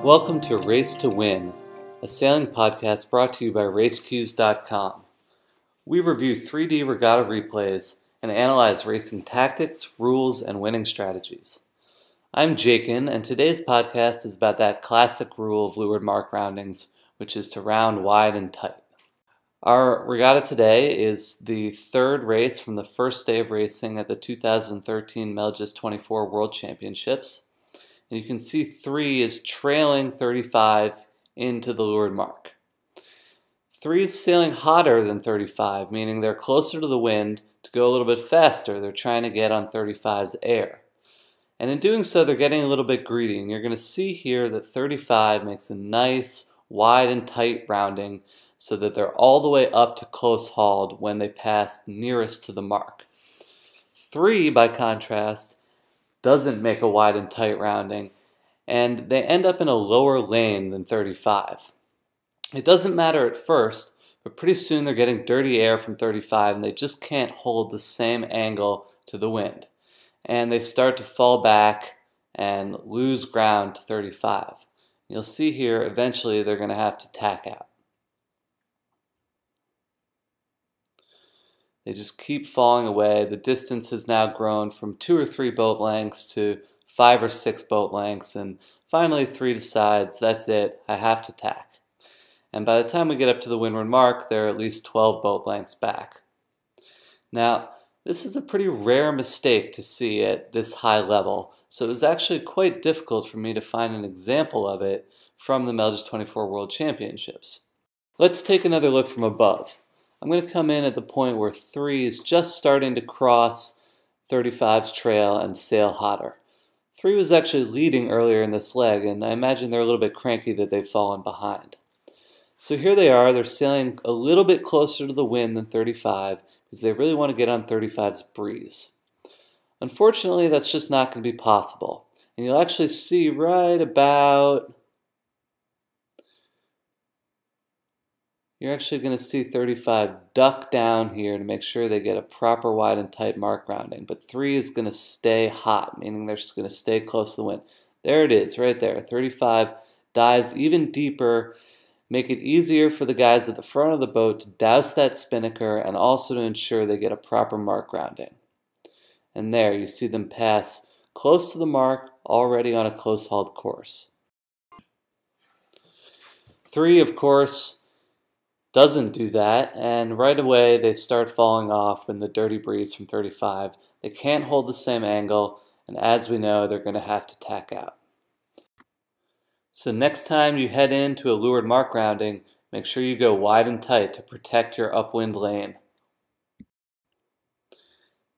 Welcome to Race to Win, a sailing podcast brought to you by racecues.com. We review 3D regatta replays and analyze racing tactics, rules, and winning strategies. I'm Jakin, and today's podcast is about that classic rule of leeward-mark roundings, which is to round wide and tight. Our regatta today is the third race from the first day of racing at the 2013 Melges 24 World Championships. And you can see 3 is trailing 35 into the leeward mark. 3 is sailing hotter than 35, meaning they're closer to the wind to go a little bit faster. They're trying to get on 35's air. And in doing so, they're getting a little bit greedy. And you're going to see here that 35 makes a nice, wide and tight rounding so that they're all the way up to close hauled when they pass nearest to the mark. 3, by contrast, doesn't make a wide and tight rounding, and they end up in a lower lane than 35. It doesn't matter at first, but pretty soon they're getting dirty air from 35 and they just can't hold the same angle to the wind. And they start to fall back and lose ground to 35. You'll see here eventually they're going to have to tack out. They just keep falling away. The distance has now grown from 2 or 3 boat lengths to 5 or 6 boat lengths, and finally 3 decides, that's it, I have to tack. And by the time we get up to the windward mark, they're at least 12 boat lengths back. Now, this is a pretty rare mistake to see at this high level, so it was actually quite difficult for me to find an example of it from the Melges 24 World Championships. Let's take another look from above. I'm going to come in at the point where 3 is just starting to cross 35's trail and sail hotter. 3 was actually leading earlier in this leg, and I imagine they're a little bit cranky that they've fallen behind. So here they are, they're sailing a little bit closer to the wind than 35 because they really want to get on 35's breeze. Unfortunately, that's just not going to be possible. And you'll actually see right about... You're actually going to see 35 duck down here to make sure they get a proper wide and tight mark rounding. But 3 is going to stay hot, meaning they're just going to stay close to the wind. There it is, right there. 35 dives even deeper, make it easier for the guys at the front of the boat to douse that spinnaker and also to ensure they get a proper mark rounding. And there, you see them pass close to the mark, already on a close-hauled course. 3, of course, doesn't do that, and right away they start falling off in the dirty breeze from 35. They can't hold the same angle, and as we know, they're going to have to tack out. So next time you head into a leeward mark rounding, make sure you go wide and tight to protect your upwind lane.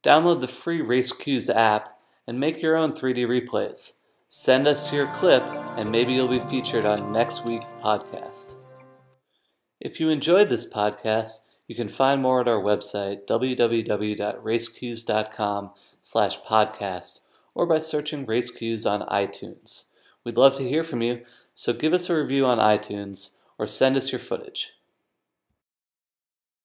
Download the free RaceCues app and make your own 3D replays. Send us your clip, and maybe you'll be featured on next week's podcast. If you enjoyed this podcast, you can find more at our website, www.racecues.com/podcast, or by searching RaceCues on iTunes. We'd love to hear from you, so give us a review on iTunes or send us your footage.